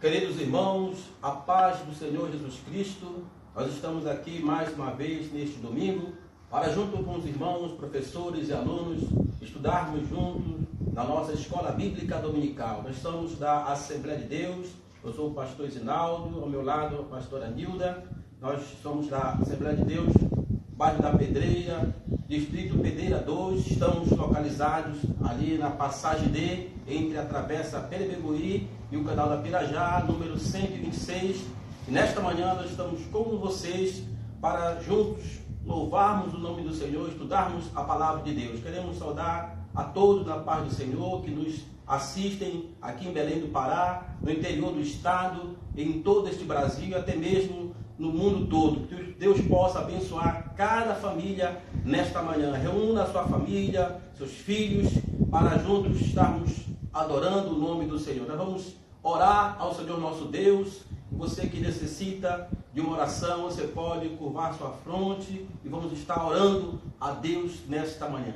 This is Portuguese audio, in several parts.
Queridos irmãos, a paz do Senhor Jesus Cristo, nós estamos aqui mais uma vez neste domingo para, junto com os irmãos, professores e alunos, estudarmos juntos na nossa escola bíblica dominical. Nós somos da Assembleia de Deus, eu sou o pastor Isinaldo, ao meu lado a pastora Nilda. Nós somos da Assembleia de Deus, bairro da Pedreira, distrito Pedreira 2, estamos localizados ali na passagem D, entre a travessa Perebeguí e o canal da Pirajá, número 126. E nesta manhã nós estamos com vocês para juntos louvarmos o nome do Senhor, estudarmos a palavra de Deus. Queremos saudar a todos na paz do Senhor que nos assistem aqui em Belém do Pará, no interior do estado, em todo este Brasil e até mesmo no mundo todo. Que Deus possa abençoar cada família nesta manhã. Reúna a sua família, seus filhos, para juntos estarmos adorando o nome do Senhor. Nós vamos orar ao Senhor nosso Deus. Você que necessita de uma oração, você pode curvar sua fronte e vamos estar orando a Deus nesta manhã.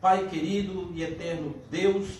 Pai querido e eterno Deus,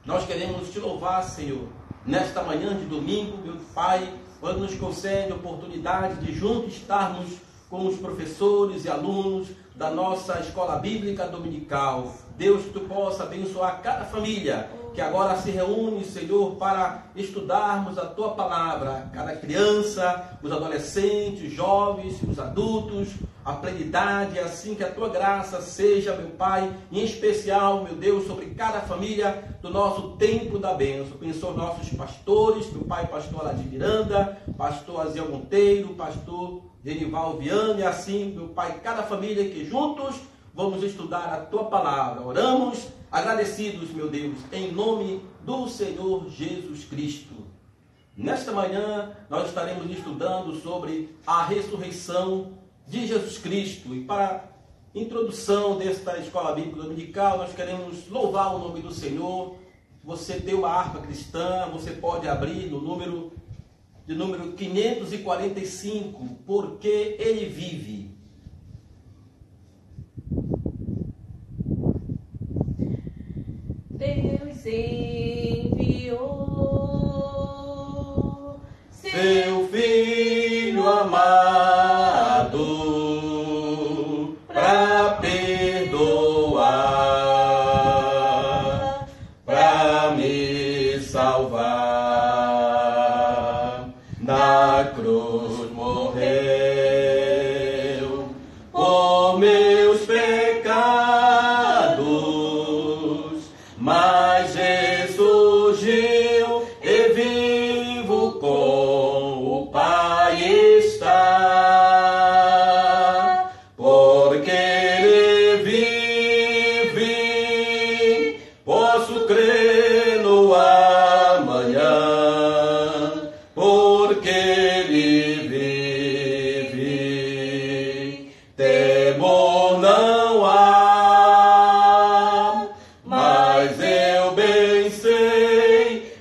nós queremos te louvar, Senhor, nesta manhã de domingo, meu Pai, quando nos concede a oportunidade de juntos estarmos com os professores e alunos da nossa escola bíblica dominical. Deus, que tu possa abençoar cada família que agora se reúne, Senhor, para estudarmos a tua palavra. Cada criança, os adolescentes, jovens, os adultos, a plenidade, assim que a tua graça seja, meu Pai, em especial, meu Deus, sobre cada família do nosso templo da bênção. Abençoa nossos pastores, meu Pai, pastor Aladim Miranda, pastor Aziel Monteiro, pastor Genival Viana, e assim, meu Pai, cada família que juntos vamos estudar a tua palavra. Oramos agradecidos, meu Deus, em nome do Senhor Jesus Cristo. Nesta manhã, nós estaremos estudando sobre a ressurreição de Jesus Cristo. E para introdução desta escola bíblica dominical, nós queremos louvar o nome do Senhor. Você tem uma harpa cristã, você pode abrir no número 545, porque Ele vive. Deus enviou seu Filho amado para perdoar, para me salvar. Na cruz morreu por meus pecados, mas ressurgiu e vivo com o Pai está. Porque Ele vive, posso crer no amanhã. Porque Ele vive, temor não há. Mas eu bem sei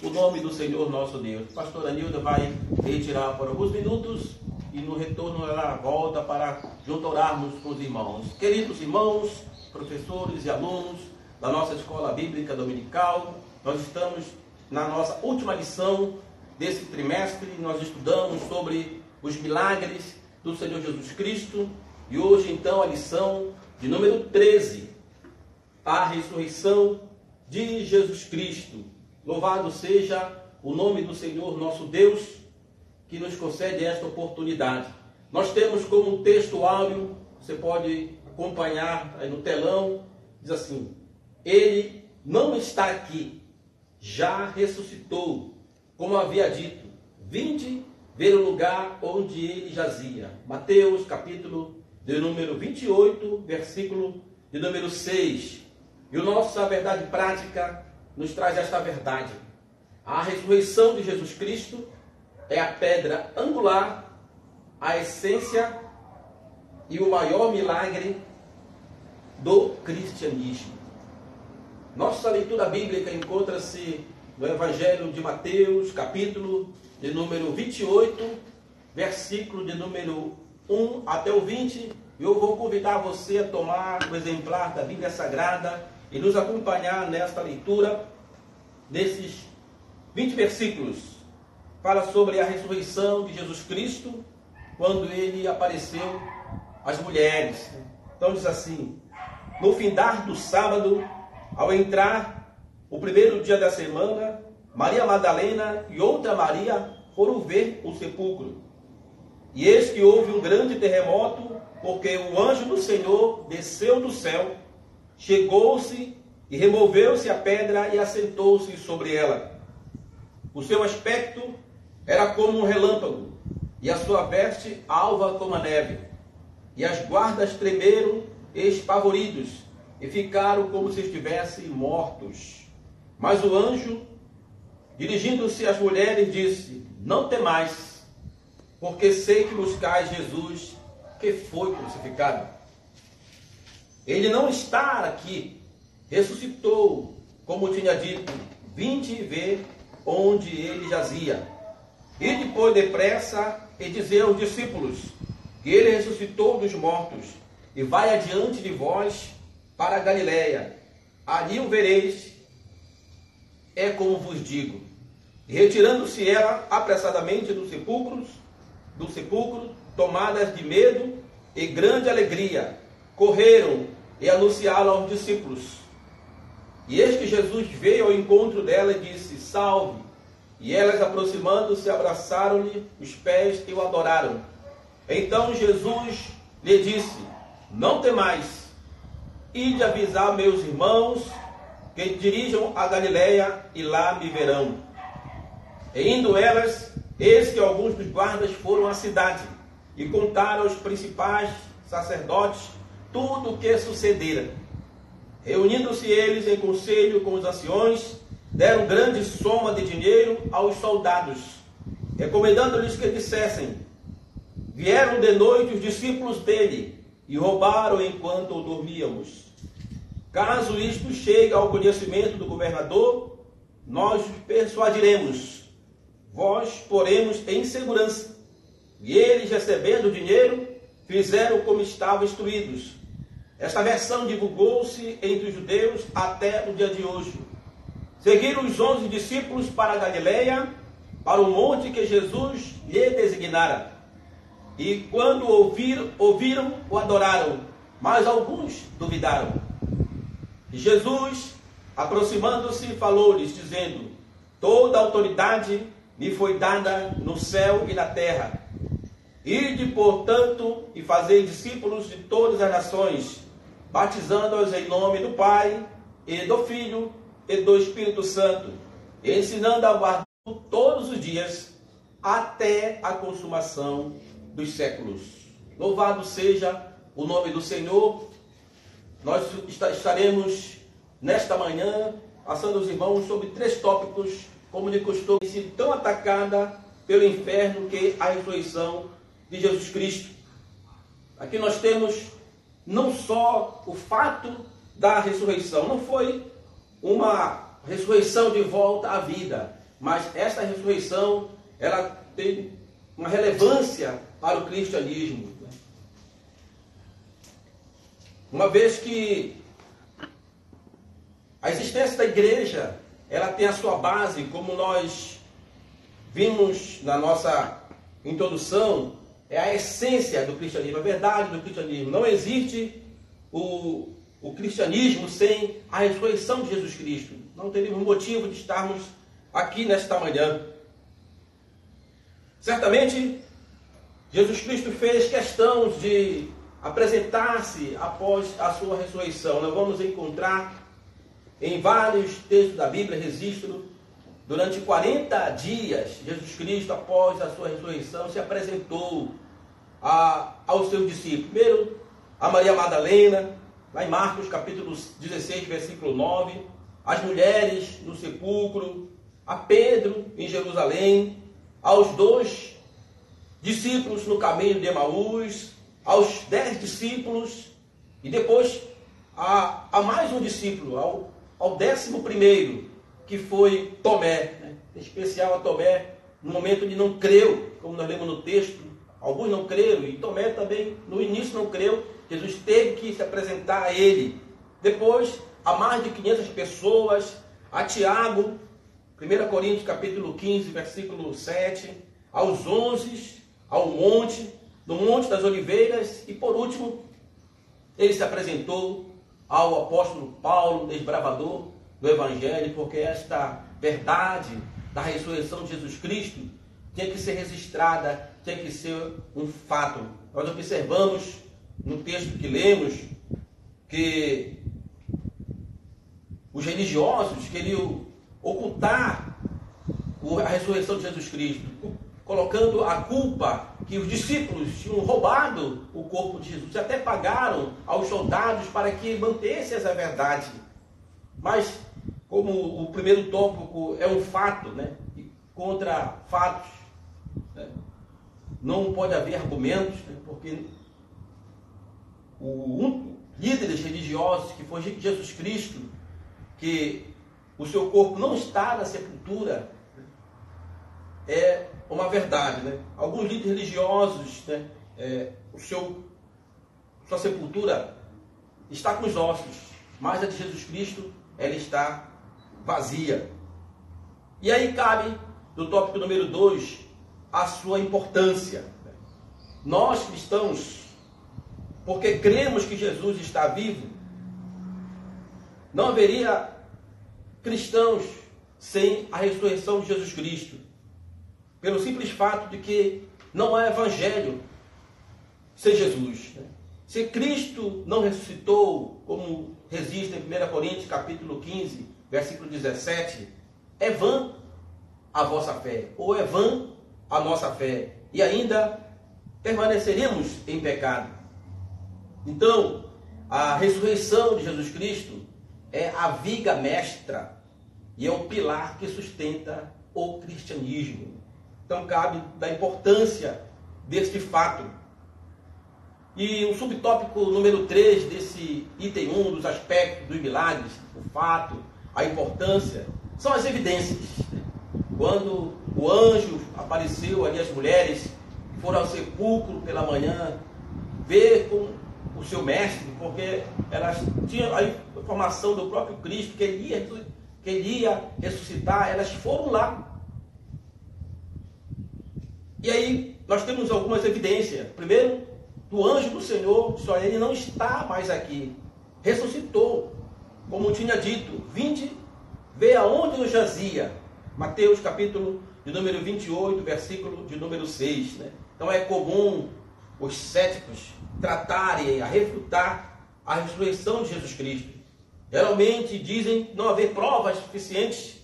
o nome do Senhor nosso Deus. Pastora Nilda vai retirar por alguns minutos e no retorno ela volta para junto orarmos com os irmãos. Queridos irmãos, professores e alunos da nossa Escola Bíblica Dominical, nós estamos na nossa última lição desse trimestre. Nós estudamos sobre os milagres do Senhor Jesus Cristo e hoje então a lição de número 13, a ressurreição de Jesus Cristo. Louvado seja o nome do Senhor nosso Deus, que nos concede esta oportunidade. Nós temos como texto áureo, você pode acompanhar aí no telão, diz assim: Ele não está aqui, já ressuscitou, como havia dito, vinde ver o lugar onde ele jazia. Mateus capítulo de número 28, versículo de número 6. E o nossa verdade prática nos traz esta verdade. A ressurreição de Jesus Cristo é a pedra angular, a essência e o maior milagre do cristianismo. Nossa leitura bíblica encontra-se no Evangelho de Mateus, capítulo de número 28, versículo de número 1 até o 20. Eu vou convidar você a tomar o exemplar da Bíblia Sagrada e nos acompanhar nesta leitura desses 20 versículos. Fala sobre a ressurreição de Jesus Cristo quando ele apareceu às mulheres. Então diz assim: no findar do sábado, ao entrar o primeiro dia da semana, Maria Madalena e outra Maria foram ver o sepulcro. E eis que houve um grande terremoto, porque o anjo do Senhor desceu do céu, chegou-se e removeu-se a pedra e assentou-se sobre ela. O seu aspecto era como um relâmpago, e a sua veste alva como a neve. E as guardas tremeram espavoridos, e ficaram como se estivessem mortos. Mas o anjo, dirigindo-se às mulheres, disse: não temais, porque sei que buscais Jesus, que foi crucificado. Ele não está aqui, ressuscitou, como tinha dito, vinde ver onde ele jazia. E depois depressa e dizer aos discípulos que ele ressuscitou dos mortos, e vai adiante de vós para a Galiléia, ali o vereis, é como vos digo. E retirando-se ela apressadamente do sepulcro, tomadas de medo e grande alegria, correram e anunciaram aos discípulos. E eis que Jesus veio ao encontro dela e disse: salve! E elas, aproximando-se, abraçaram-lhe os pés e o adoraram. Então Jesus lhe disse: não temais, ide avisar meus irmãos que dirijam a Galiléia e lá me verão. E indo elas, eis que alguns dos guardas foram à cidade e contaram aos principais sacerdotes tudo o que sucedera. Reunindo-se eles em conselho com os anciões, deram grande soma de dinheiro aos soldados, recomendando-lhes que dissessem: vieram de noite os discípulos dele e roubaram enquanto dormíamos. Caso isto chegue ao conhecimento do governador, nós os persuadiremos, vós poremos em segurança. E eles, recebendo o dinheiro, fizeram como estavam instruídos. Esta versão divulgou-se entre os judeus até o dia de hoje. Seguiram os 11 discípulos para a Galiléia, para o monte que Jesus lhe designara. E quando ouviram, o adoraram, mas alguns duvidaram. E Jesus, aproximando-se, falou-lhes, dizendo: toda a autoridade me foi dada no céu e na terra. Ide, portanto, e fazei discípulos de todas as nações, batizando-os em nome do Pai, e do Filho, e do Espírito Santo, e ensinando a guardar todos os dias, até a consumação dos séculos. Louvado seja o nome do Senhor. Nós estaremos nesta manhã passando os irmãos sobre 3 tópicos, como de costume, tão atacada pelo inferno, que é a ressurreição de Jesus Cristo. Aqui nós temos não só o fato da ressurreição, não foi uma ressurreição de volta à vida, mas essa ressurreição, ela tem uma relevância para o cristianismo. Uma vez que a existência da igreja, ela tem a sua base, como nós vimos na nossa introdução, é a essência do cristianismo, a verdade do cristianismo. Não existe o cristianismo sem a ressurreição de Jesus Cristo. Não teríamos motivo de estarmos aqui nesta manhã. Certamente, Jesus Cristo fez questão de apresentar-se após a sua ressurreição. Nós vamos encontrar em vários textos da Bíblia registro, durante 40 dias, Jesus Cristo, após a sua ressurreição, se apresentou aos seus discípulos. Primeiro, a Maria Madalena, lá em Marcos capítulo 16, versículo 9, as mulheres no sepulcro, a Pedro em Jerusalém, aos 2 discípulos no caminho de Emaús, aos 10 discípulos, e depois a mais um discípulo, ao 11º, que foi Tomé, né? Em especial a Tomé, no momento de não creu, como nós lemos no texto, alguns não creram, e Tomé também no início não creu. Jesus teve que se apresentar a ele. Depois, a mais de 500 pessoas, a Tiago, 1 Coríntios capítulo 15, versículo 7, aos 11, ao monte, no Monte das Oliveiras, e por último, ele se apresentou ao apóstolo Paulo, desbravador do Evangelho, porque esta verdade da ressurreição de Jesus Cristo tinha que ser registrada, tinha que ser um fato. Nós observamos no texto que lemos que os religiosos queriam ocultar a ressurreição de Jesus Cristo, colocando a culpa que os discípulos tinham roubado o corpo de Jesus. Até pagaram aos soldados para que mantessem essa verdade. Mas, como o primeiro tópico é um fato, né, e contra fatos, né, não pode haver argumentos, né, porque líderes religiosos, que foi Jesus Cristo, que o seu corpo não está na sepultura, é uma verdade, né? Alguns líderes religiosos, né, sua sepultura está com os ossos, mas a de Jesus Cristo, ela está vazia. E aí cabe, do tópico número 2, a sua importância. Nós cristãos, porque cremos que Jesus está vivo, não haveria cristãos sem a ressurreição de Jesus Cristo. Pelo simples fato de que não há evangelho sem Jesus. Se Cristo não ressuscitou, como registra em 1 Coríntios capítulo 15, versículo 17, é vã a vossa fé, ou é vã a nossa fé, e ainda permaneceremos em pecado. Então, a ressurreição de Jesus Cristo é a viga mestra e é o pilar que sustenta o cristianismo. Então, cabe da importância deste fato. E o subtópico número 3 desse item 1, dos aspectos dos milagres, o fato, a importância, são as evidências. Quando o anjo apareceu ali, as mulheres foram ao sepulcro pela manhã, ver com o seu mestre, porque elas tinham a informação do próprio Cristo, que ele ia ressuscitar, elas foram lá. E aí nós temos algumas evidências. Primeiro, do anjo do Senhor, só ele não está mais aqui. Ressuscitou, como tinha dito, vinde, vê aonde eu jazia. Mateus capítulo de número 28, versículo de número 6. Né? Então é comum os céticos tratarem, a refutar a ressurreição de Jesus Cristo. Geralmente dizem não haver provas suficientes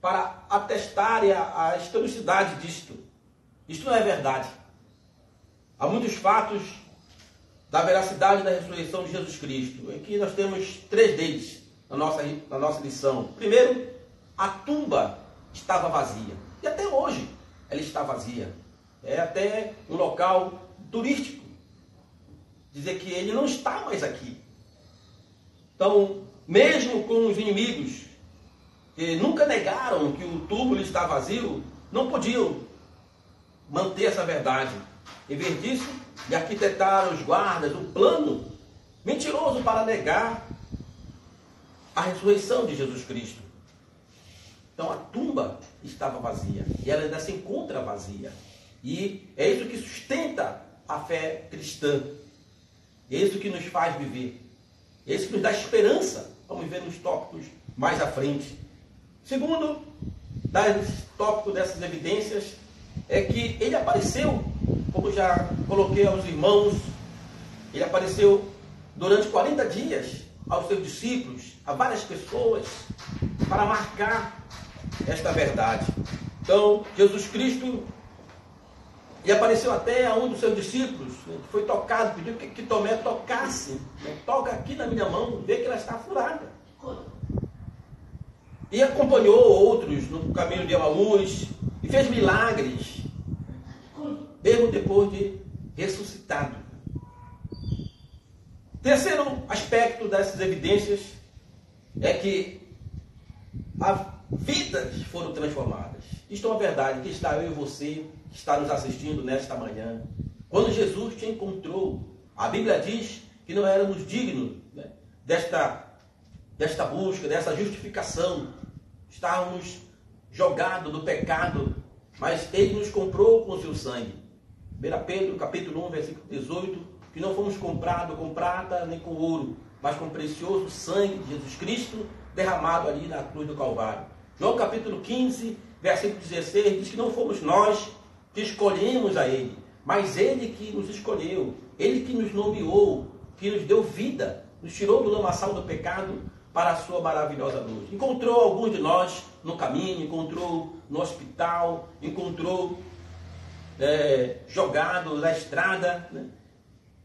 para atestarem a historicidade disto. Isto não é verdade. Há muitos fatos da veracidade da ressurreição de Jesus Cristo. Aqui nós temos 3 deles na nossa lição. Primeiro, a tumba estava vazia. E até hoje ela está vazia. É até um local turístico. Dizer que ele não está mais aqui. Então, mesmo com os inimigos que nunca negaram que o túmulo está vazio, não podiam manter essa verdade. Em vez disso, lhe arquitetaram os guardas um plano mentiroso para negar a ressurreição de Jesus Cristo. Então a tumba estava vazia e ela ainda se encontra vazia. E é isso que sustenta a fé cristã. É isso que nos faz viver. É isso que nos dá esperança. Vamos ver nos tópicos mais à frente. Segundo tópico dessas evidências é que ele apareceu, como já coloquei aos irmãos, ele apareceu durante 40 dias aos seus discípulos, a várias pessoas, para marcar esta verdade. Então, Jesus Cristo, ele apareceu até a um dos seus discípulos, que foi tocado, pediu que Tomé tocasse, toca aqui na minha mão, vê que ela está furada. E acompanhou outros no caminho de Emaús, e fez milagres, mesmo depois de ressuscitado. Terceiro aspecto dessas evidências é que vidas foram transformadas. Isto é uma verdade que está eu e você, que está nos assistindo nesta manhã. Quando Jesus te encontrou, a Bíblia diz que não éramos dignos, né, desta busca, dessa justificação. Estávamos jogados no pecado, mas Ele nos comprou com o seu sangue. 1 Pedro, capítulo 1, versículo 18, que não fomos comprados com prata nem com ouro, mas com o precioso sangue de Jesus Cristo derramado ali na cruz do Calvário. João capítulo 15, versículo 16, diz que não fomos nós que escolhemos a Ele, mas Ele que nos escolheu, Ele que nos nomeou, que nos deu vida, nos tirou do lamaçal do pecado para a sua maravilhosa luz. Encontrou alguns de nós no caminho, encontrou no hospital, encontrou jogado na estrada, né?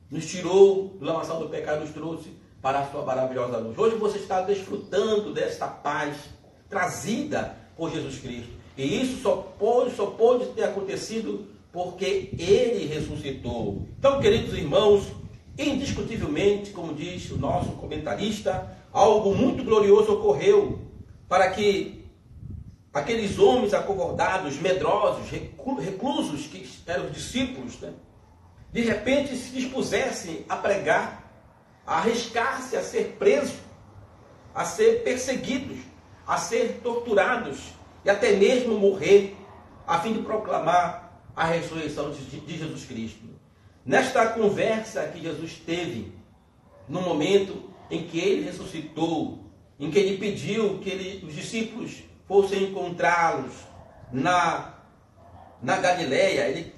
Nos tirou do lamaçal do pecado, nos trouxe para a sua maravilhosa luz. Hoje você está desfrutando desta paz trazida por Jesus Cristo. E isso só pode ter acontecido porque Ele ressuscitou. Então, queridos irmãos, indiscutivelmente, como diz o nosso comentarista, algo muito glorioso ocorreu para que aqueles homens acovardados, medrosos, reclusos, que eram os discípulos, né, de repente se dispusessem a pregar, a arriscar-se a ser presos, a ser perseguidos, a ser torturados e até mesmo morrer, a fim de proclamar a ressurreição de Jesus Cristo. Nesta conversa que Jesus teve, no momento em que Ele ressuscitou, em que Ele pediu que os discípulos fossem encontrá-los na Galileia, Ele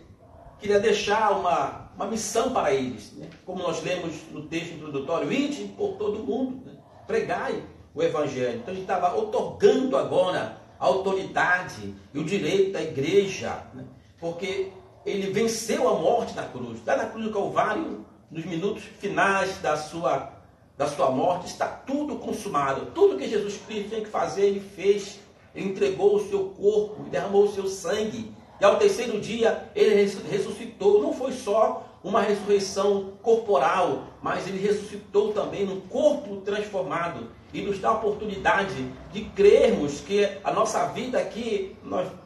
queria deixar uma missão para eles, né? Como nós lemos no texto introdutório, ide por todo mundo, né? Pregai o Evangelho. Então ele estava otorgando agora a autoridade e o direito da igreja, né? Porque ele venceu a morte na cruz. Lá na cruz do Calvário, nos minutos finais da sua morte, está tudo consumado. Tudo que Jesus Cristo tinha que fazer, Ele fez. Ele entregou o seu corpo, derramou o seu sangue. E ao terceiro dia, Ele ressuscitou. Não foi só uma ressurreição corporal, mas Ele ressuscitou também num corpo transformado. E nos dá a oportunidade de crermos que a nossa vida aqui,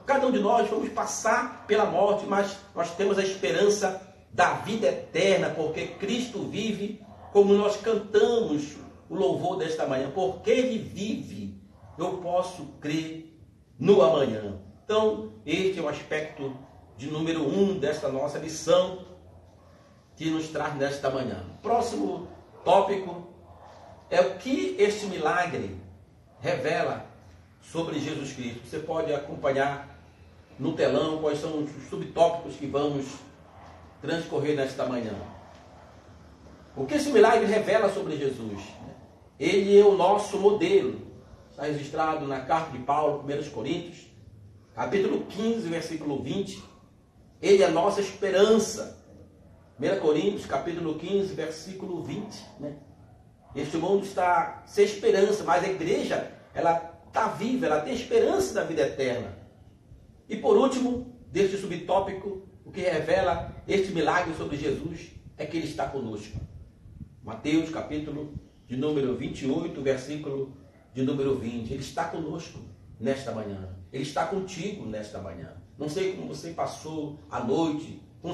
cada um de nós vamos passar pela morte, mas nós temos a esperança da vida eterna, porque Cristo vive, como nós cantamos o louvor desta manhã. Porque Ele vive, eu posso crer no amanhã. Então, este é o aspecto de número 1 desta nossa lição que nos traz nesta manhã. Próximo tópico é o que este milagre revela sobre Jesus Cristo. Você pode acompanhar no telão quais são os subtópicos que vamos transcorrer nesta manhã. O que esse milagre revela sobre Jesus? Ele é o nosso modelo. Está registrado na carta de Paulo, 1 Coríntios, capítulo 15, versículo 20. Ele é a nossa esperança. 1 Coríntios, capítulo 15, versículo 20. Né? Este mundo está sem esperança, mas a igreja, ela está viva, ela tem esperança da vida eterna. E por último, deste subtópico, o que revela este milagre sobre Jesus é que Ele está conosco. Mateus, capítulo de número 28, versículo de número 20. Ele está conosco nesta manhã. Ele está contigo nesta manhã. Não sei como você passou a noite, não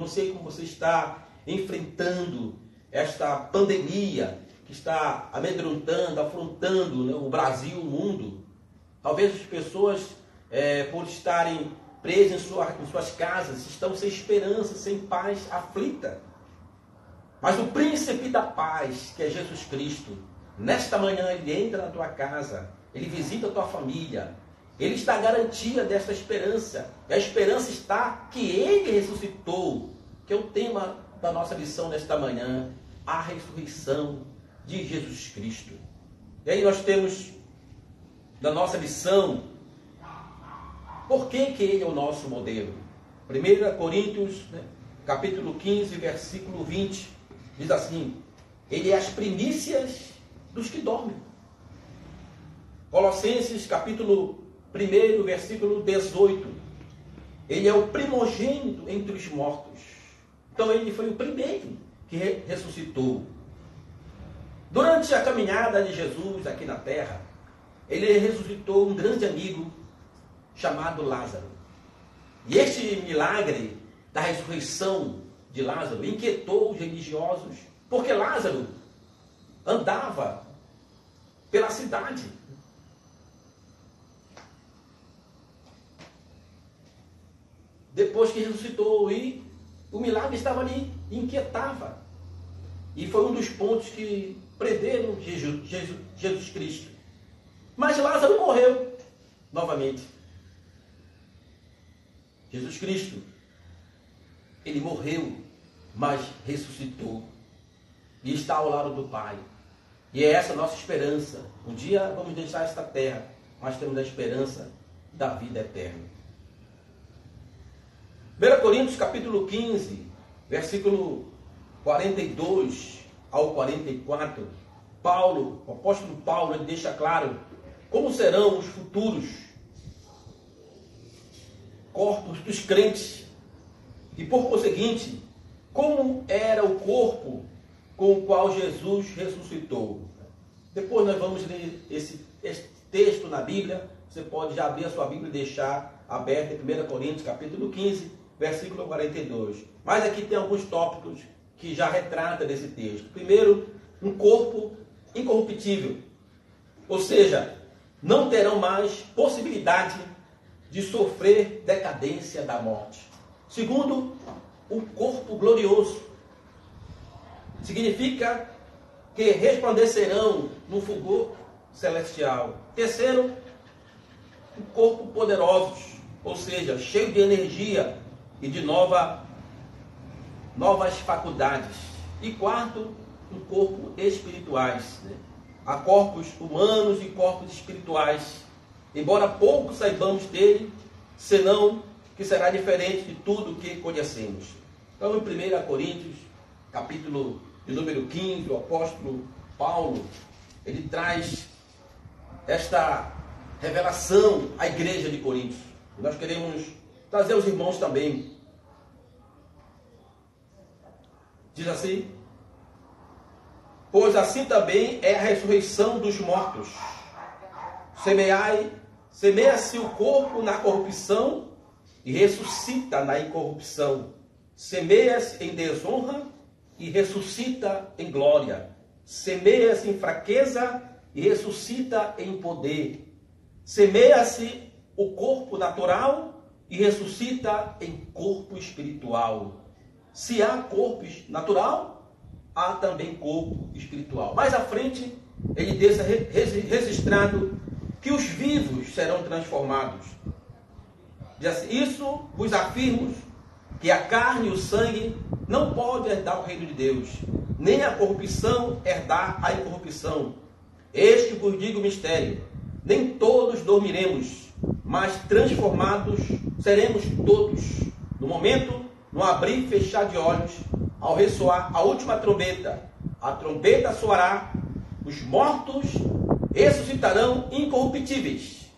sei como você está enfrentando esta pandemia que está amedrontando, afrontando, né, o Brasil, o mundo. Talvez as pessoas, por estarem presas em suas casas, estão sem esperança, sem paz, aflita. Mas o príncipe da paz, que é Jesus Cristo, nesta manhã ele entra na tua casa, ele visita a tua família, ele está a garantia desta esperança. E a esperança está que ele ressuscitou, que é o tema da nossa lição nesta manhã, a ressurreição de Jesus Cristo. E aí nós temos na nossa lição, por que ele é o nosso modelo? 1 Coríntios, capítulo 15, versículo 20, diz assim: ele é as primícias dos que dormem. Colossenses, capítulo 1, versículo 18, ele é o primogênito entre os mortos. Então ele foi o primeiro que ressuscitou. Durante a caminhada de Jesus aqui na terra, ele ressuscitou um grande amigo chamado Lázaro. E este milagre da ressurreição de Lázaro inquietou os religiosos, porque Lázaro andava pela cidade. Depois que ressuscitou, e o milagre estava ali, inquietava. E foi um dos pontos que prenderam Jesus Cristo. Mas Lázaro morreu novamente. Jesus Cristo, ele morreu, mas ressuscitou. E está ao lado do Pai. E é essa a nossa esperança. Um dia vamos deixar esta terra, mas temos a esperança da vida eterna. 1 Coríntios capítulo 15, versículo 42 ao 44, o apóstolo Paulo, ele deixa claro como serão os futuros corpos dos crentes e, por conseguinte, como era o corpo com o qual Jesus ressuscitou. Depois nós vamos ler esse texto na Bíblia. Você pode já abrir a sua Bíblia e deixar aberta em 1 Coríntios capítulo 15, versículo 42. Mas aqui tem alguns tópicos que já retrata desse texto. Primeiro, um corpo incorruptível. Ou seja, não terão mais possibilidade de sofrer decadência da morte. Segundo, um corpo glorioso. Significa que resplandecerão no fulgor celestial. Terceiro, um corpo poderoso, ou seja, cheio de energia e de novas faculdades. E quarto, um corpo espirituais. Há corpos humanos e corpos espirituais. Embora pouco saibamos dele, senão que será diferente de tudo que conhecemos. Então, em 1 Coríntios, capítulo de número 15, o apóstolo Paulo, ele traz esta revelação à igreja de Corinto. E nós queremos trazer aos irmãos também. Diz assim: pois assim também é a ressurreição dos mortos. Semeia-se o corpo na corrupção e ressuscita na incorrupção. Semeia-se em desonra e ressuscita em glória. Semeia-se em fraqueza e ressuscita em poder. Semeia-se o corpo natural e ressuscita em corpo espiritual. Se há corpo natural, há também corpo espiritual. Mais à frente, ele deixa registrado que os vivos serão transformados. Diz assim: isso vos afirmo, que a carne e o sangue não podem herdar o reino de Deus, nem a corrupção herdar a incorrupção. Este vos digo o mistério: nem todos dormiremos, mas transformados seremos todos. No momento, no abrir e fechar de olhos, ao ressoar a última trombeta, a trombeta soará, os mortos ressuscitarão incorruptíveis.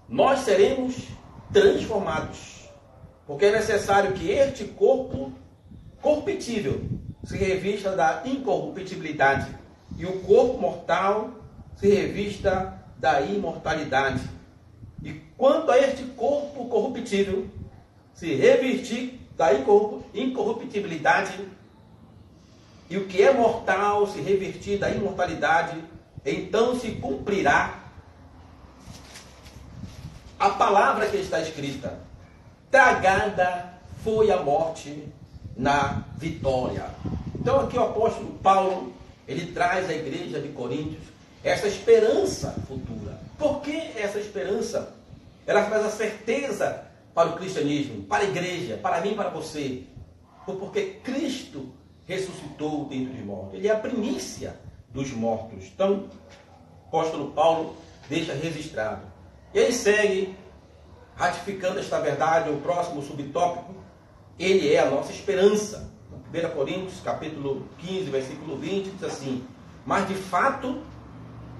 Nós seremos transformados, porque é necessário que este corpo corruptível se revista da incorruptibilidade, e o corpo mortal se revista da imortalidade. E quanto a este corpo corruptível, se revestir da incorruptibilidade, e o que é mortal se revestir da imortalidade, então se cumprirá a palavra que está escrita: tragada foi a morte na vitória. Então aqui o apóstolo Paulo, ele traz à igreja de Coríntios essa esperança futura. Por que essa esperança? Ela traz a certeza para o cristianismo, para a igreja, para mim e para você. Porque Cristo ressuscitou dentre os mortos. Ele é a primícia dos mortos. Então, o apóstolo Paulo deixa registrado. E ele segue ratificando esta verdade. O próximo subtópico: ele é a nossa esperança. 1 Coríntios, capítulo 15, versículo 20, diz assim: mas de fato,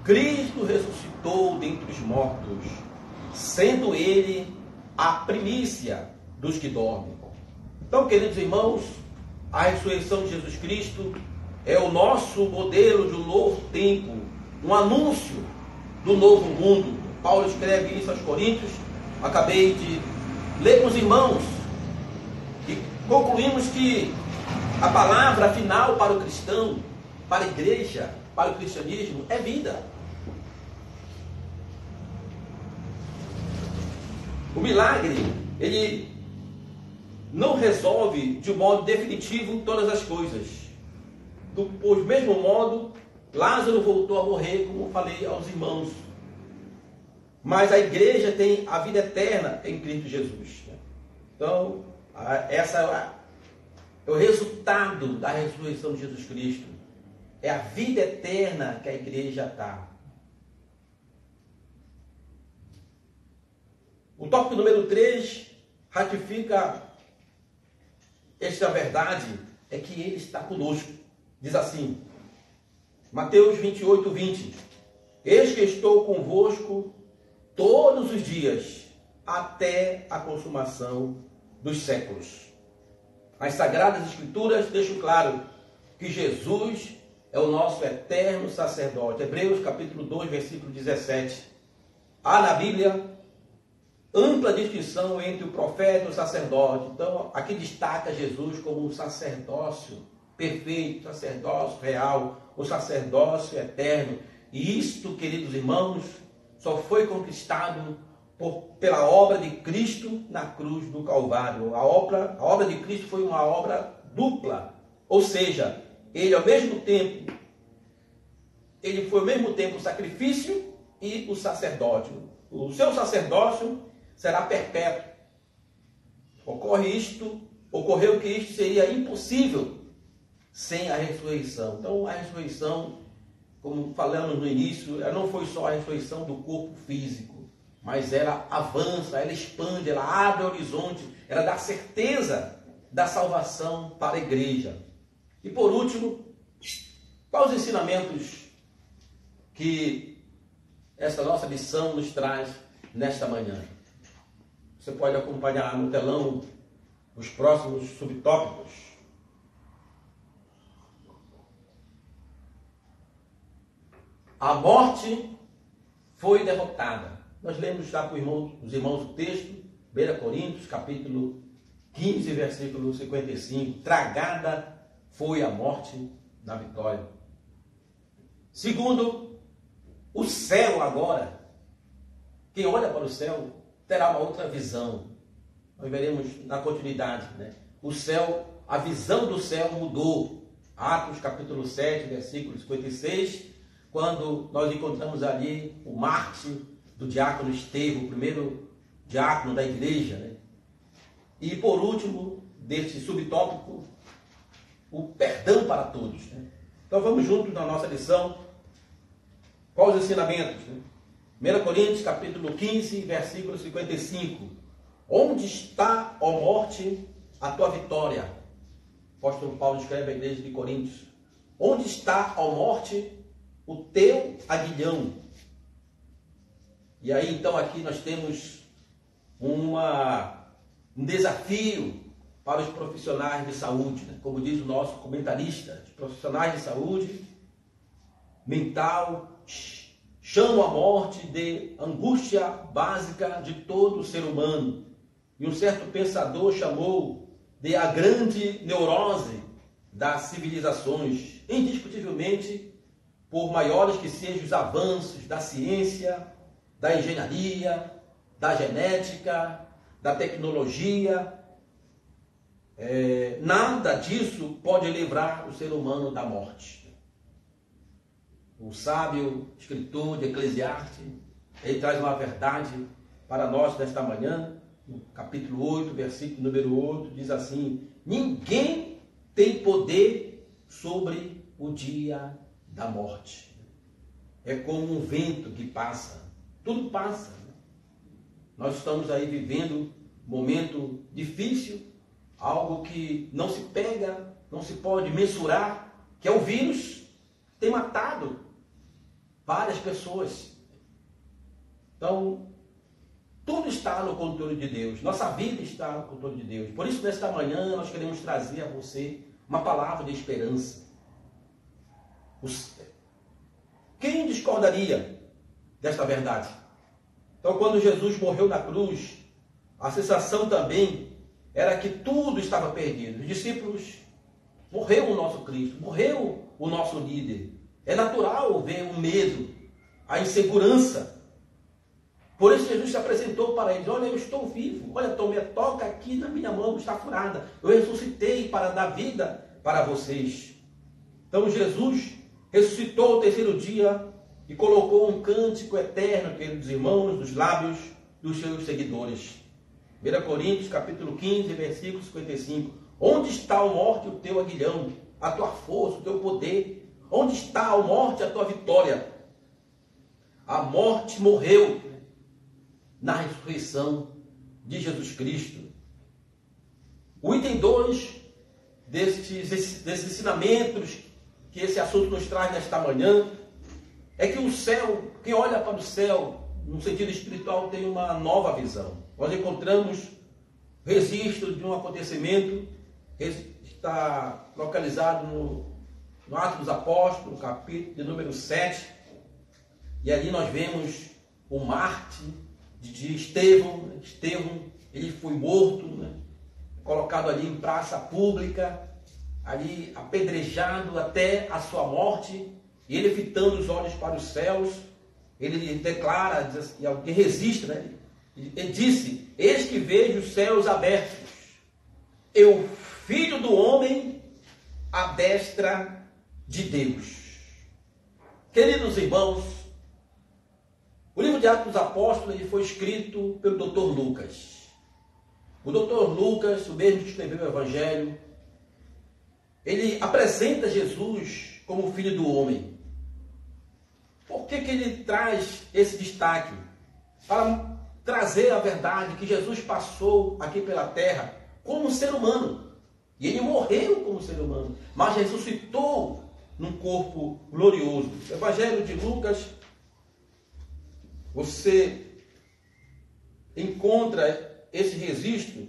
Cristo ressuscitou dentre os mortos, sendo ele a primícia dos que dormem. Então, queridos irmãos, a ressurreição de Jesus Cristo é o nosso modelo de um novo tempo, um anúncio do novo mundo. Paulo escreve isso aos Coríntios. Acabei de ler com os irmãos e concluímos que a palavra final para o cristão, para a igreja, para o cristianismo, é vida. O milagre, ele não resolve de um modo definitivo todas as coisas. Do mesmo modo, Lázaro voltou a morrer, como falei aos irmãos. Mas a igreja tem a vida eterna em Cristo Jesus. Então, essa é o resultado da ressurreição de Jesus Cristo. É a vida eterna que a igreja está. O tópico número 3 ratifica esta verdade, é que ele está conosco. Diz assim, Mateus 28, 20: eis que estou convosco todos os dias, até a consumação dos séculos. As Sagradas Escrituras deixam claro que Jesus é o nosso eterno sacerdote. Hebreus capítulo 2, versículo 17. Há na Bíblia ampla distinção entre o profeta e o sacerdote. Então, aqui destaca Jesus como um sacerdócio perfeito, sacerdócio real, o sacerdócio eterno. E isto, queridos irmãos, só foi conquistado pela obra de Cristo na cruz do Calvário. A obra de Cristo foi uma obra dupla. Ou seja, ele foi ao mesmo tempo o sacrifício e o sacerdócio. O seu sacerdócio será perpétuo. Ocorreu que isto seria impossível sem a ressurreição. Então, a ressurreição, como falamos no início, ela não foi só a ressurreição do corpo físico, mas ela avança, ela expande, ela abre o horizonte, ela dá certeza da salvação para a igreja. E por último, quais os ensinamentos que esta nossa lição nos traz nesta manhã? Você pode acompanhar no telão os próximos subtópicos. A morte foi derrotada. Nós lemos já para os irmãos o texto, 1 Coríntios, capítulo 15, versículo 55. Tragada foi a morte na vitória. Segundo, o céu agora. Quem olha para o céu terá uma outra visão. Nós veremos na continuidade, né? O céu, a visão do céu mudou. Atos capítulo 7, versículo 56, quando nós encontramos ali o mártir do diácono Estevão, o primeiro diácono da igreja, né? E por último, deste subtópico, o perdão para todos, né? Então vamos juntos na nossa lição. Quais os ensinamentos, né? 1 Coríntios capítulo 15, versículo 55. Onde está, ó morte, a tua vitória? O apóstolo Paulo escreve à igreja de Coríntios. Onde está, ó morte, o teu aguilhão? E aí então aqui nós temos um desafio para os profissionais de saúde, né? Como diz o nosso comentarista, os profissionais de saúde mental, chamam a morte de angústia básica de todo ser humano. E um certo pensador chamou de a grande neurose das civilizações, indiscutivelmente, por maiores que sejam os avanços da ciência, da engenharia, da genética, da tecnologia, nada disso pode livrar o ser humano da morte. O sábio escritor de Eclesiastes, ele traz uma verdade para nós nesta manhã, no capítulo 8, versículo número 8, diz assim: ninguém tem poder sobre o dia da morte. É como um vento que passa, tudo passa. Nós estamos aí vivendo um momento difícil, algo que não se pega, não se pode mensurar, que é o vírus que tem matado várias pessoas. Então, tudo está no controle de Deus. Nossa vida está no controle de Deus. Por isso, nesta manhã, nós queremos trazer a você uma palavra de esperança. Quem discordaria desta verdade? Então, quando Jesus morreu na cruz, a sensação também era que tudo estava perdido. Os discípulos, morreu o nosso Cristo, morreu o nosso líder. É natural ver o medo, a insegurança. Por isso Jesus se apresentou para eles: olha, eu estou vivo, olha, toca aqui na minha mão, está furada. Eu ressuscitei para dar vida para vocês. Então Jesus ressuscitou ao terceiro dia e colocou um cântico eterno, queridos irmãos, nos lábios dos seus seguidores. 1 Coríntios, capítulo 15, versículo 55. Onde está, a morte, o teu aguilhão, a tua força, o teu poder? Onde está, a morte, a tua vitória? A morte morreu na ressurreição de Jesus Cristo. O item 2 desses ensinamentos que esse assunto nos traz nesta manhã é que o céu, quem olha para o céu, no sentido espiritual, tem uma nova visão. Nós encontramos registro de um acontecimento que está localizado no Atos dos Apóstolos, capítulo de número 7, e ali nós vemos o mártir de Estevão. Ele foi morto, colocado ali em praça pública, ali apedrejado até a sua morte, e ele fitando os olhos para os céus, ele declara, diz assim, alguém resiste, ele disse: eis que vejo os céus abertos, e o Filho do Homem à destra de Deus. Queridos irmãos, o livro de Atos dos Apóstolos ele foi escrito pelo Dr. Lucas. O Dr. Lucas, o mesmo que escreveu o Evangelho, ele apresenta Jesus como o Filho do Homem. Por que ele traz esse destaque? Para trazer a verdade que Jesus passou aqui pela terra como um ser humano. E ele morreu como ser humano, mas ressuscitou num corpo glorioso. O Evangelho de Lucas, você encontra esse registro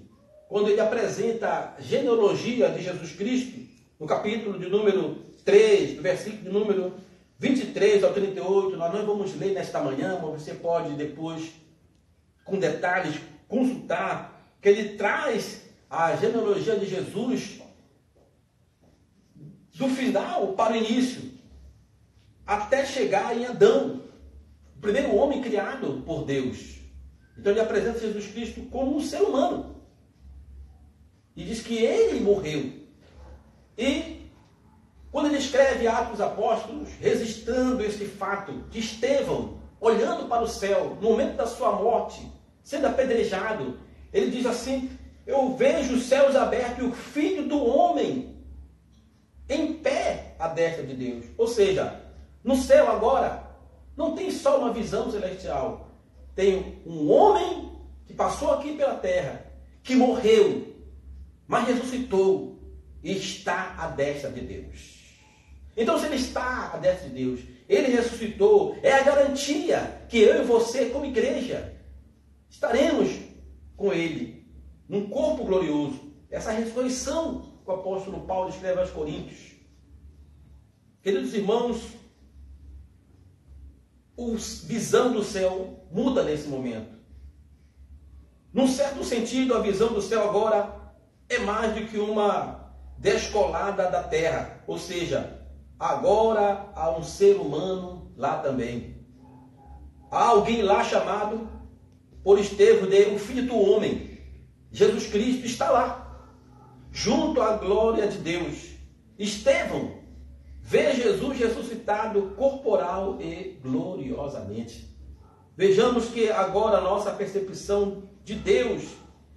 quando ele apresenta a genealogia de Jesus Cristo, no capítulo de número 3, do versículo de número 23 ao 38. Nós não vamos ler nesta manhã, mas você pode depois, com detalhes, consultar, que ele traz a genealogia de Jesus do final para o início, até chegar em Adão, o primeiro homem criado por Deus. Então ele apresenta Jesus Cristo como um ser humano. E diz que ele morreu. E quando ele escreve Atos dos Apóstolos, registrando esse fato de Estevão, olhando para o céu, no momento da sua morte, sendo apedrejado, ele diz assim: eu vejo os céus abertos e o Filho do Homem em pé à destra de Deus. Ou seja, no céu agora, não tem só uma visão celestial. Tem um homem que passou aqui pela terra, que morreu, mas ressuscitou e está à destra de Deus. Então, se ele está à destra de Deus, ele ressuscitou, é a garantia que eu e você, como igreja, estaremos com ele num corpo glorioso. Essa ressurreição que o apóstolo Paulo escreve aos Coríntios. Queridos irmãos, visão do céu muda nesse momento. Num certo sentido, a visão do céu agora é mais do que uma descolada da terra. Ou seja, agora há um ser humano lá também. Há alguém lá chamado por Estevão de o Filho do Homem. Jesus Cristo está lá, junto à glória de Deus. Estevão vê Jesus ressuscitado corporal e gloriosamente. Vejamos que agora a nossa percepção de Deus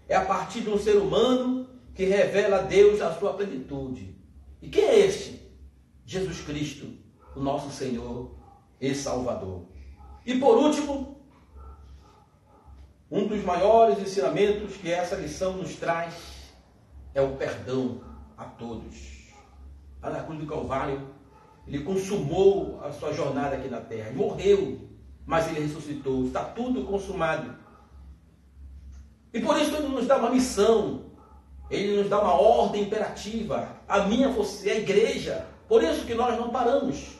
é a partir de um ser humano que revela a Deus a sua plenitude. E quem é este? Jesus Cristo, o nosso Senhor e Salvador. E por último, um dos maiores ensinamentos que essa lição nos traz é o perdão a todos. Lá na cruz do Calvário, ele consumou a sua jornada aqui na terra. Ele morreu, mas ele ressuscitou. Está tudo consumado. E por isso ele nos dá uma missão. Ele nos dá uma ordem imperativa. A minha, você, a igreja. Por isso que nós não paramos.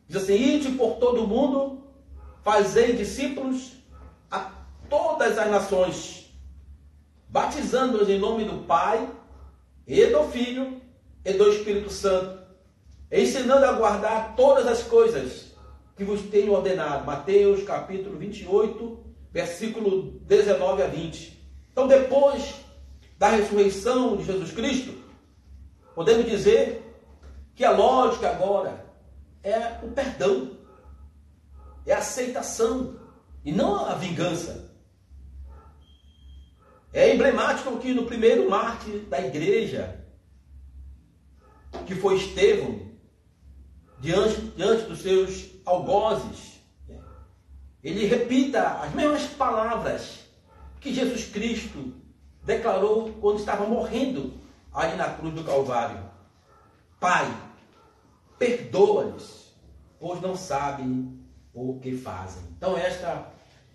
Diz assim: ide por todo o mundo, fazei discípulos a todas as nações, batizando-os em nome do Pai, e do Filho, e do Espírito Santo, ensinando a guardar todas as coisas que vos tenho ordenado. Mateus capítulo 28, versículo 19 a 20. Então, depois da ressurreição de Jesus Cristo, podemos dizer que a lógica agora é o perdão, é a aceitação e não a vingança. É emblemático que no primeiro mártir da igreja, que foi Estevão, diante dos seus algozes, ele repita as mesmas palavras que Jesus Cristo declarou quando estava morrendo ali na cruz do Calvário: Pai, perdoa-lhes, pois não sabem o que fazem. Então esta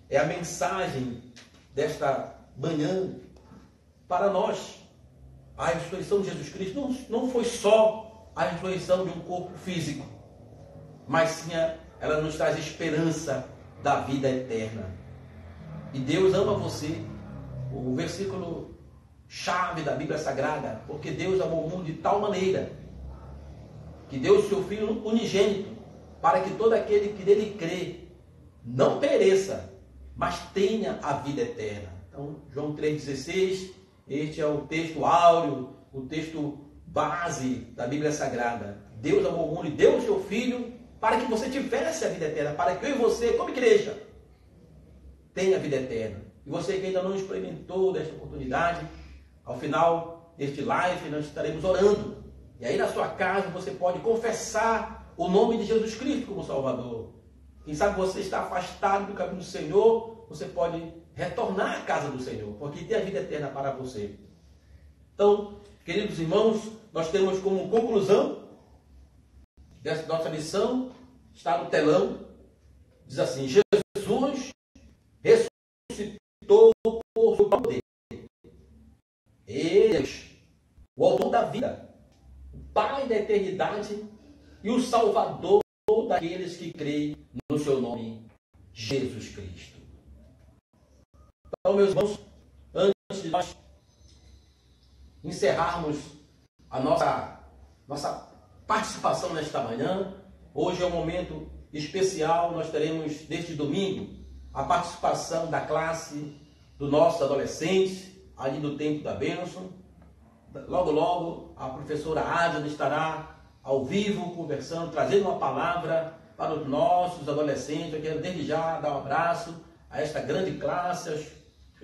é a mensagem desta manhã para nós. A ressurreição de Jesus Cristo não foi só a ressurreição de um corpo físico, mas sim ela nos traz esperança da vida eterna. E Deus ama você. O versículo chave da Bíblia Sagrada: porque Deus amou o mundo de tal maneira que deu o seu Filho unigênito, para que todo aquele que nele crê não pereça, mas tenha a vida eterna. Então, João 3,16, este é o texto áureo, o texto base da Bíblia Sagrada. Deus amou o mundo e deu o seu Filho para que você tivesse a vida eterna, para que eu e você, como igreja, tenha a vida eterna. E você que ainda não experimentou desta oportunidade, ao final deste live nós estaremos orando. E aí na sua casa você pode confessar o nome de Jesus Cristo como Salvador. Quem sabe você está afastado do caminho do Senhor, você pode retornar à casa do Senhor, porque tem a vida eterna para você. Então, queridos irmãos, nós temos como conclusão dessa nossa lição, está no telão, diz assim: Jesus ressuscitou por seu poder. Ele é o autor da vida, o Pai da eternidade e o Salvador daqueles que creem no seu nome, Jesus Cristo. Então, meus irmãos, antes de nós encerrarmos a nossa participação nesta manhã, hoje é um momento especial. Nós teremos neste domingo a participação da classe do nosso adolescente, ali do Tempo da Bênção. Logo, logo, a professora Adriana estará ao vivo, conversando, trazendo uma palavra para os nossos adolescentes. Eu quero desde já dar um abraço a esta grande classe, aos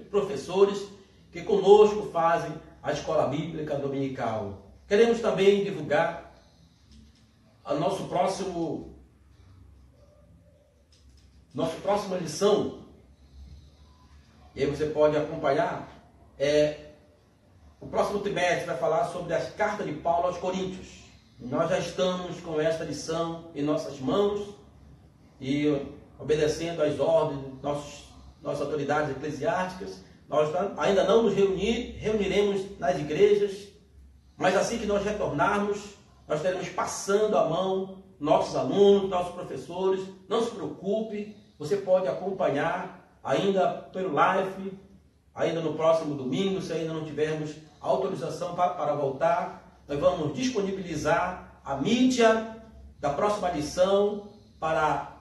professores que conosco fazem a Escola Bíblica Dominical. Queremos também divulgar a nossa próxima lição. E aí você pode acompanhar. O próximo trimestre vai falar sobre as cartas de Paulo aos Coríntios. Nós já estamos com esta lição em nossas mãos e obedecendo às ordens de nossas autoridades eclesiásticas. Nós ainda não nos reuniremos nas igrejas, mas assim que nós retornarmos, nós estaremos passando a mão nossos alunos, nossos professores. Não se preocupe, você pode acompanhar ainda pelo live, ainda no próximo domingo, se ainda não tivermos autorização para voltar. Nós vamos disponibilizar a mídia da próxima lição para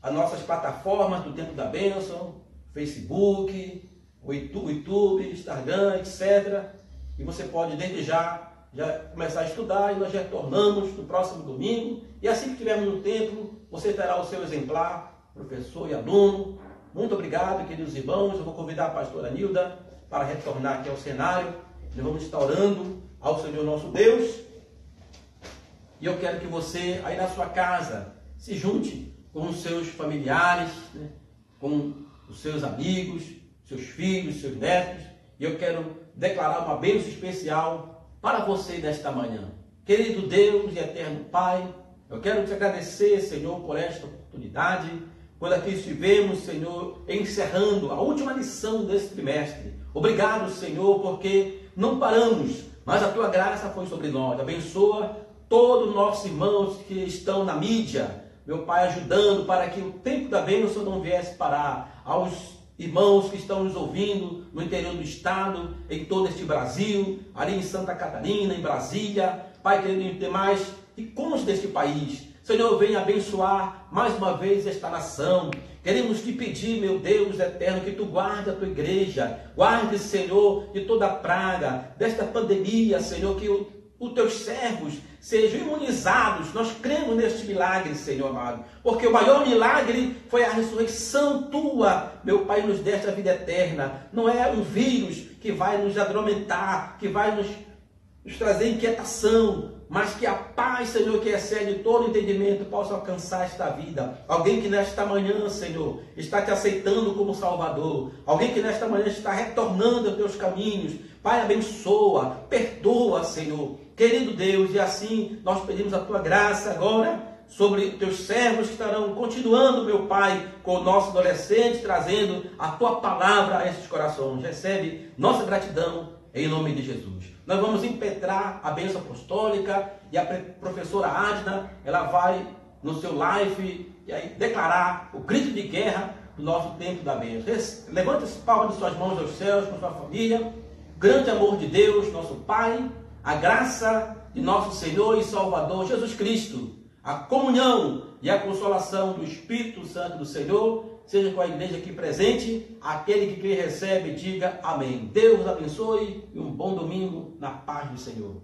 as nossas plataformas do Tempo da Bênção, Facebook, o YouTube, Instagram, etc. E você pode desde já começar a estudar e nós retornamos no próximo domingo. E assim que tivermos no templo, você terá o seu exemplar, professor e aluno. Muito obrigado, queridos irmãos. Eu vou convidar a pastora Nilda para retornar aqui ao cenário. Nós vamos estar orando ao Senhor nosso Deus. E eu quero que você, aí na sua casa, se junte com os seus familiares, né? Com os seus amigos, seus filhos, seus netos. E eu quero declarar uma bênção especial para você nesta manhã. Querido Deus e eterno Pai, eu quero te agradecer, Senhor, por esta oportunidade, quando aqui estivemos, Senhor, encerrando a última lição desse trimestre. Obrigado, Senhor, porque não paramos, mas a tua graça foi sobre nós. Abençoa todos os nossos irmãos que estão na mídia, meu Pai, ajudando para que o tempo da bênção não viesse parar. Aos irmãos que estão nos ouvindo no interior do estado, em todo este Brasil, ali em Santa Catarina, em Brasília, Pai querido, e demais icônicos deste país. Senhor, venha abençoar mais uma vez esta nação. Queremos te pedir, meu Deus eterno, que tu guarde a tua igreja, guarde, Senhor, de toda a praga, desta pandemia, Senhor, que os teus servos sejam imunizados. Nós cremos neste milagre, Senhor amado, porque o maior milagre foi a ressurreição tua, meu Pai, nos deste a vida eterna. Não é um vírus que vai nos adormentar, que vai nos trazer inquietação, mas que a paz, Senhor, que excede todo entendimento, possa alcançar esta vida. Alguém que nesta manhã, Senhor, está te aceitando como Salvador. Alguém que nesta manhã está retornando aos teus caminhos. Pai, abençoa, perdoa, Senhor. Querido Deus, e assim nós pedimos a tua graça agora sobre teus servos que estarão continuando, meu Pai, com nossos adolescentes, trazendo a tua palavra a esses corações. Recebe nossa gratidão em nome de Jesus. Nós vamos impetrar a bênção apostólica e a professora Adna, ela vai no seu live e aí declarar o grito de guerra do nosso tempo da bênção. Levante as palmas de suas mãos aos céus com sua família. O grande amor de Deus, nosso Pai, a graça de nosso Senhor e Salvador Jesus Cristo, a comunhão e a consolação do Espírito Santo do Senhor, seja com a igreja aqui presente. Aquele que crê e recebe, diga amém. Deus abençoe e um bom domingo na paz do Senhor.